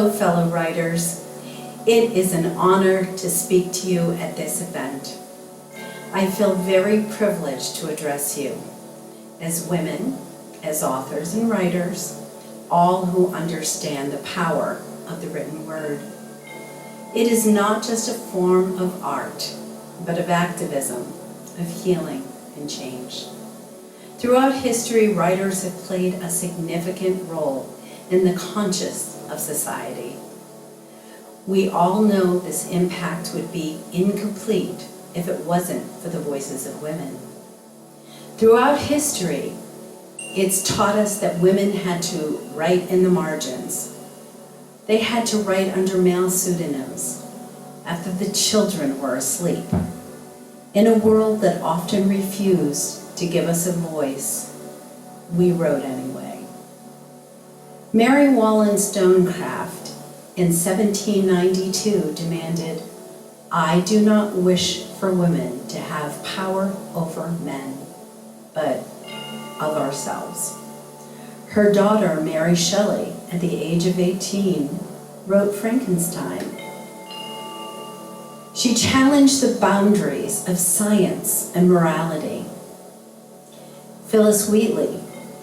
Hello, fellow writers. It is an honor to speak to you at this event. I feel very privileged to address you as women, as authors and writers, all who understand the power of the written word. It is not just a form of art, but of activism, of healing and change. Throughout history, writers have played a significant role in the conscience of society. We all know this impact would be incomplete if it wasn't for the voices of women. Throughout history, it's taught us that women had to write in the margins. They had to write under male pseudonyms after the children were asleep. In a world that often refused to give us a voice, we wrote anyway. Mary Wollstonecraft in 1792 demanded, "I do not wish for women to have power over men, but of ourselves." Her daughter, Mary Shelley, at the age of 18, wrote Frankenstein. She challenged the boundaries of science and morality. Phyllis Wheatley,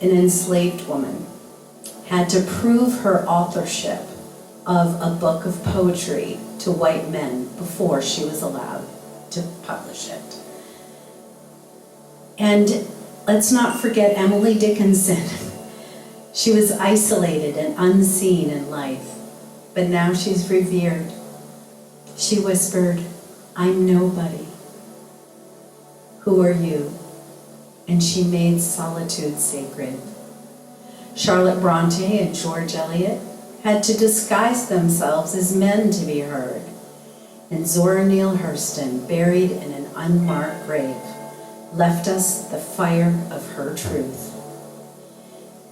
an enslaved woman, had to prove her authorship of a book of poetry to white men before she was allowed to publish it. And let's not forget Emily Dickinson. She was isolated and unseen in life, but now she's revered. She whispered, "I'm nobody. Who are you?" And she made solitude sacred. Charlotte Bronte and George Eliot had to disguise themselves as men to be heard. And Zora Neale Hurston, buried in an unmarked grave, left us the fire of her truth.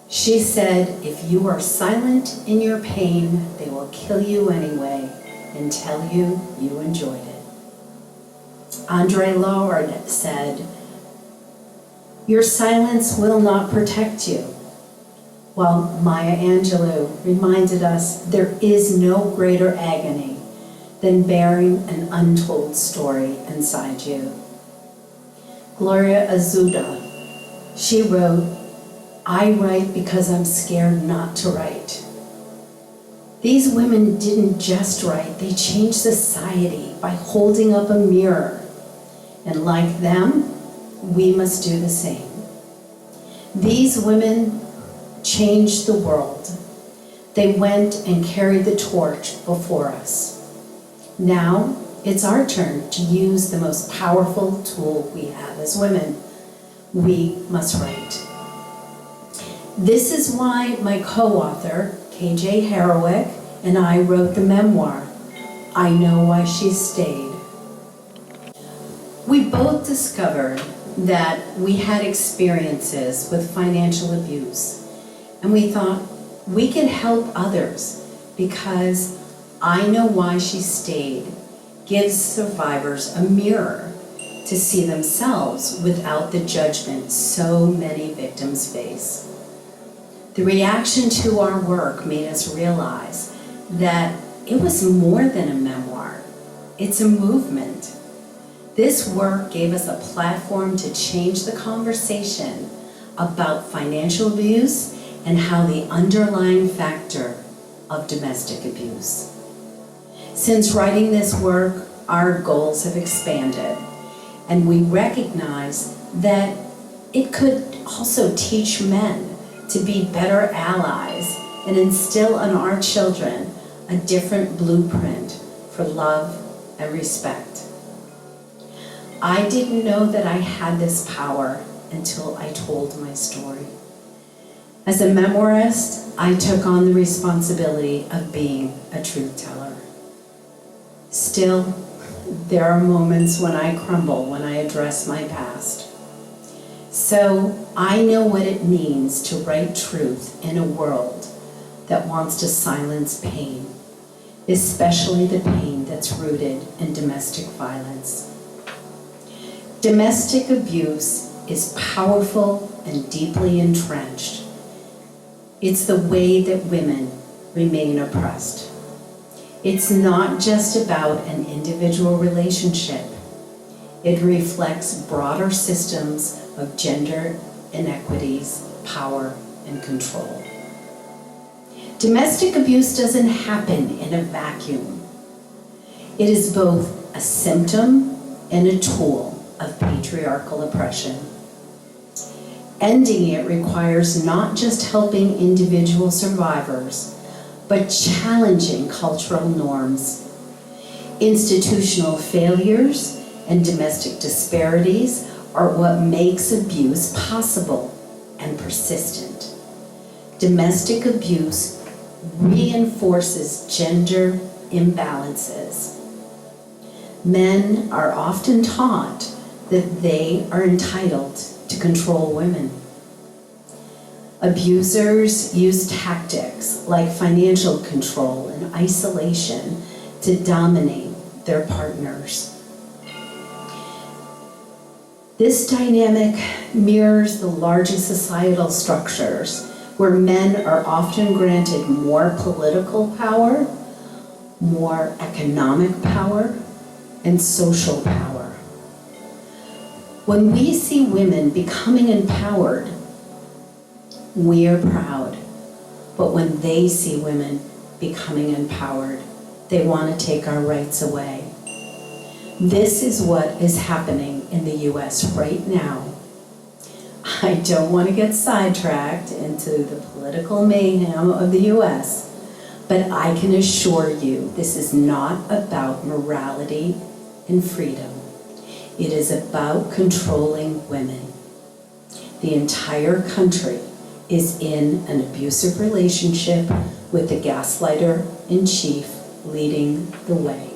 She said, "If you are silent in your pain, they will kill you anyway and tell you you enjoyed it." Andre Lorde said, "Your silence will not protect you." While Maya Angelou reminded us there is no greater agony than bearing an untold story inside you. Gloria Azuda, she wrote, "I write because I'm scared not to write." These women didn't just write, they changed society by holding up a mirror. And like them, we must do the same. These women changed the world. They went and carried the torch before us. Now it's our turn to use the most powerful tool we have as women. We must write. This is why my co-author, KJ Harowick, and I wrote the memoir, I Know Why She Stayed. We both discovered that we had experiences with financial abuse, and we thought we can help others because I Know Why She Stayed gives survivors a mirror to see themselves without the judgment so many victims face. The reaction to our work made us realize that it was more than a memoir. It's a movement. This work gave us a platform to change the conversation about financial abuse and how the underlying factor of domestic abuse. Since writing this work, our goals have expanded, and we recognize that it could also teach men to be better allies and instill in our children a different blueprint for love and respect. I didn't know that I had this power until I told my story. As a memoirist, I took on the responsibility of being a truth teller. Still, there are moments when I crumble when I address my past. So I know what it means to write truth in a world that wants to silence pain, especially the pain that's rooted in domestic violence. Domestic abuse is powerful and deeply entrenched. It's the way that women remain oppressed. It's not just about an individual relationship. It reflects broader systems of gender inequities, power, and control. Domestic abuse doesn't happen in a vacuum. It is both a symptom and a tool of patriarchal oppression. Ending it requires not just helping individual survivors, but challenging cultural norms. Institutional failures and domestic disparities are what makes abuse possible and persistent. Domestic abuse reinforces gender imbalances. Men are often taught that they are entitled to control women. Abusers use tactics like financial control and isolation to dominate their partners. This dynamic mirrors the larger societal structures where men are often granted more political power, more economic power, and social power. When we see women becoming empowered, we are proud. But when they see women becoming empowered, they want to take our rights away. This is what is happening in the US right now. I don't want to get sidetracked into the political mayhem of the US, but I can assure you this is not about morality and freedom. It is about controlling women. The entire country is in an abusive relationship with the gaslighter-in-chief leading the way.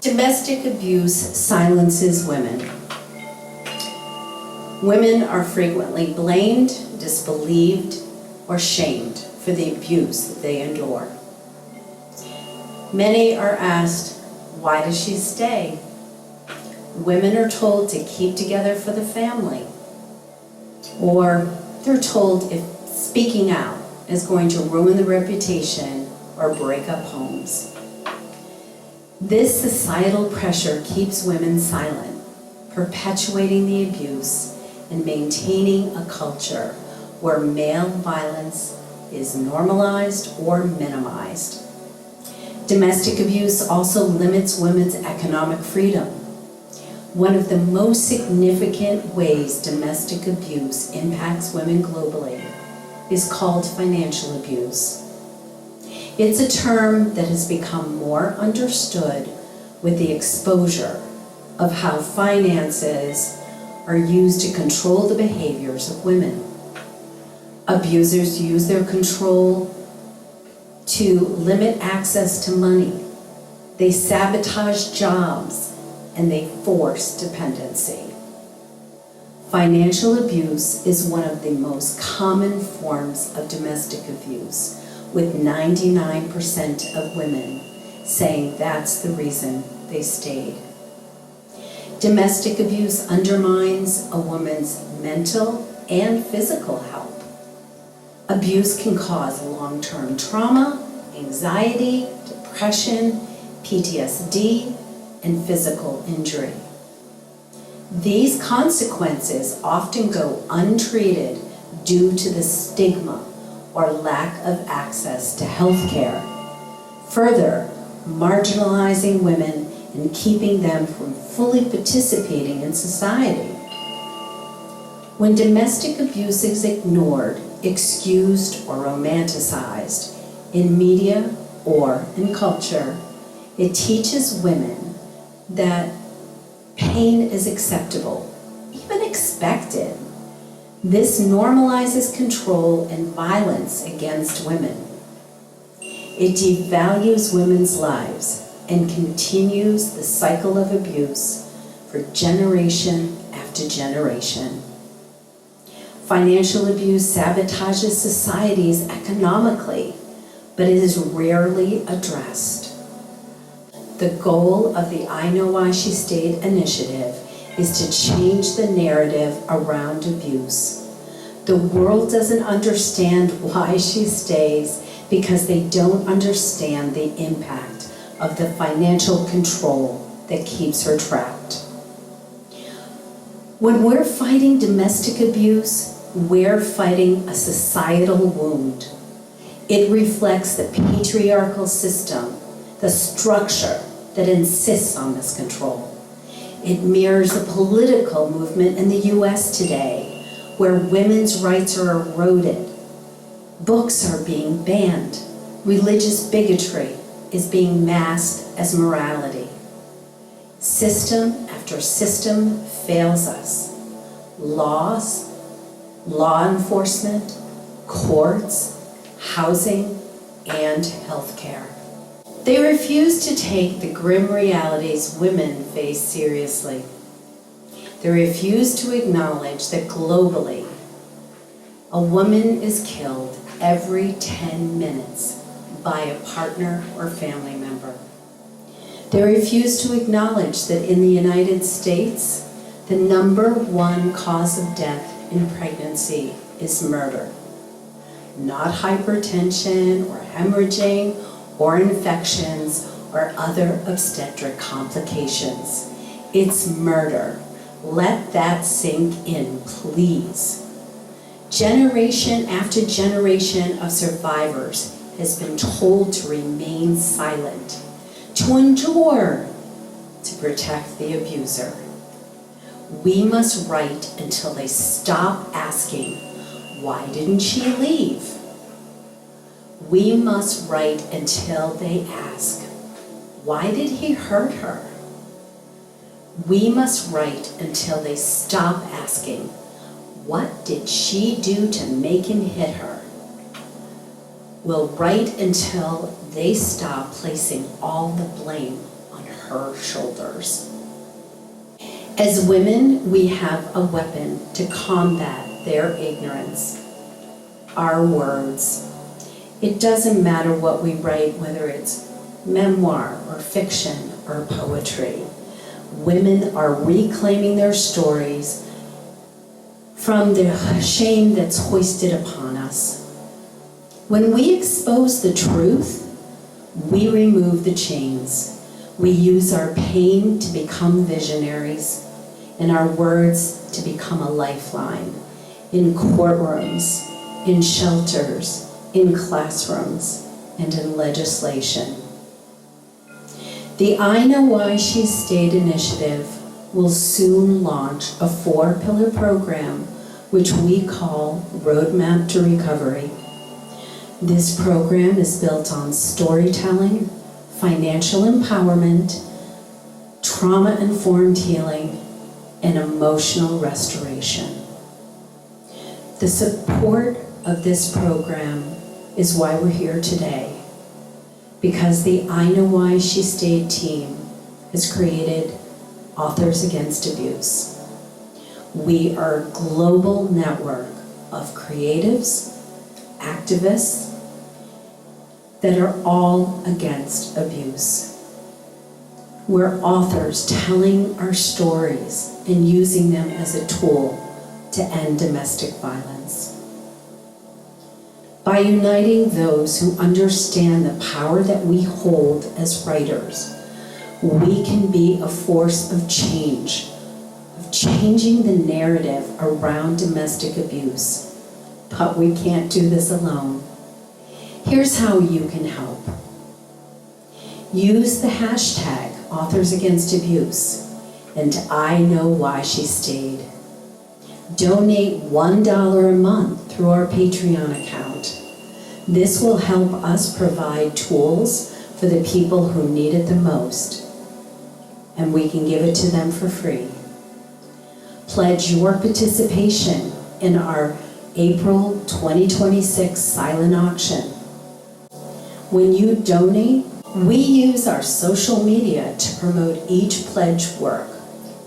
Domestic abuse silences women. Women are frequently blamed, disbelieved, or shamed for the abuse that they endure. Many are asked, why does she stay? Women are told to keep together for the family. Or they're told if speaking out is going to ruin the reputation or break up homes. This societal pressure keeps women silent, perpetuating the abuse and maintaining a culture where male violence is normalized or minimized. Domestic abuse also limits women's economic freedom. One of the most significant ways domestic abuse impacts women globally is called financial abuse. It's a term that has become more understood with the exposure of how finances are used to control the behaviors of women. Abusers use their control to limit access to money. They sabotage jobs and they force dependency. Financial abuse is one of the most common forms of domestic abuse, with 99% of women saying that's the reason they stayed. Domestic abuse undermines a woman's mental and physical health. Abuse can cause long-term trauma, anxiety, depression, PTSD, and physical injury. These consequences often go untreated due to the stigma or lack of access to health care, further marginalizing women and keeping them from fully participating in society. When domestic abuse is ignored, excused, or romanticized in media or in culture, it teaches women that pain is acceptable, even expected. This normalizes control and violence against women. It devalues women's lives and continues the cycle of abuse for generation after generation. Financial abuse sabotages societies economically, but it is rarely addressed. The goal of the I Know Why She Stayed initiative is to change the narrative around abuse. The world doesn't understand why she stays because they don't understand the impact of the financial control that keeps her trapped. When we're fighting domestic abuse, we're fighting a societal wound. It reflects the patriarchal system, the structure that insists on this control. It mirrors the political movement in the US today, where women's rights are eroded, books are being banned, religious bigotry is being masked as morality. System after system fails us. Laws, law enforcement, courts, housing, and healthcare. They refuse to take the grim realities women face seriously. They refuse to acknowledge that globally, a woman is killed every 10 minutes by a partner or family member. They refuse to acknowledge that in the United States, the #1 cause of death in pregnancy is murder. Not hypertension or hemorrhaging or infections or other obstetric complications. It's murder. Let that sink in, please. Generation after generation of survivors has been told to remain silent, to endure, to protect the abuser. We must write until they stop asking, why didn't she leave? We must write until they ask, why did he hurt her? We must write until they stop asking, what did she do to make him hit her? We'll write until they stop placing all the blame on her shoulders. As women, we have a weapon to combat their ignorance, our words. It doesn't matter what we write, whether it's memoir or fiction or poetry. Women are reclaiming their stories from the shame that's hoisted upon us. When we expose the truth, we remove the chains. We use our pain to become visionaries and our words to become a lifeline in courtrooms, in shelters, in classrooms, and in legislation. The I Know Why She Stayed initiative will soon launch a 4-pillar program which we call Roadmap to Recovery. This program is built on storytelling, financial empowerment, trauma-informed healing, and emotional restoration. The support of this program is why we're here today, because the I Know Why She Stayed team has created Authors Against Abuse. We are a global network of creatives, activists that are all against abuse. We're authors telling our stories and using them as a tool to end domestic violence. By uniting those who understand the power that we hold as writers, we can be a force of change, of changing the narrative around domestic abuse. But we can't do this alone. Here's how you can help. Use the hashtag Authors Against Abuse and I Know Why She Stayed. Donate $1 a month through our Patreon account. This will help us provide tools for the people who need it the most, and we can give it to them for free. Pledge your participation in our April 2026 silent auction. When you donate, we use our social media to promote each pledge work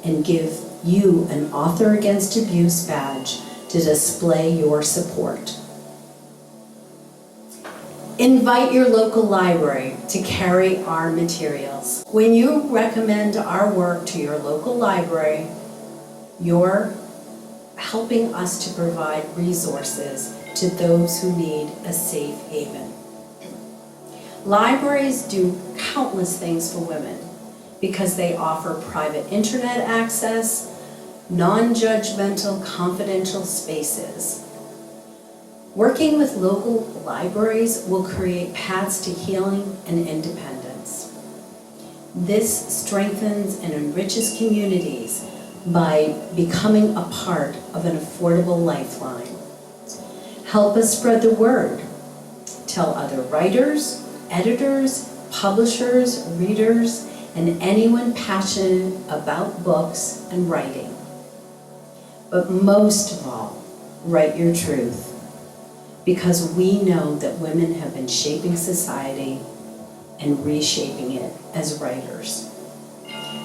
and give you an Author Against Abuse badge to display your support. Invite your local library to carry our materials. When you recommend our work to your local library, you're helping us to provide resources to those who need a safe haven. Libraries do countless things for women because they offer private internet access, non-judgmental, confidential spaces. Working with local libraries will create paths to healing and independence. This strengthens and enriches communities by becoming a part of an affordable lifeline. Help us spread the word. Tell other writers, editors, publishers, readers, and anyone passionate about books and writing. But most of all, write your truth, because we know that women have been shaping society and reshaping it as writers.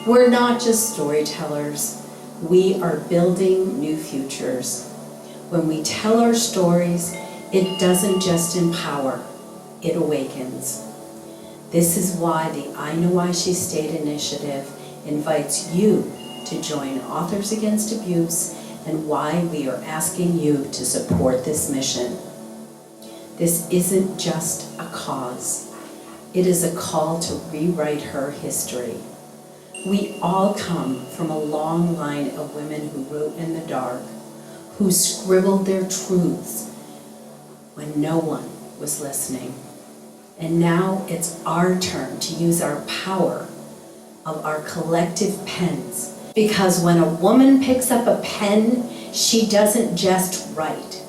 We're not just storytellers, we are building new futures. When we tell our stories, it doesn't just empower, it awakens. This is why the I Know Why She Stayed initiative invites you to join Authors Against Abuse, and why we are asking you to support this mission. This isn't just a cause. It is a call to rewrite her history. We all come from a long line of women who wrote in the dark, who scribbled their truths when no one was listening. And now it's our turn to use our power of our collective pens. Because when a woman picks up a pen, she doesn't just write.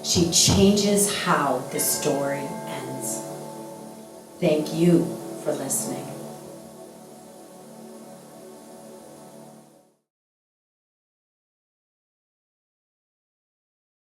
She changes how the story ends. Thank you for listening.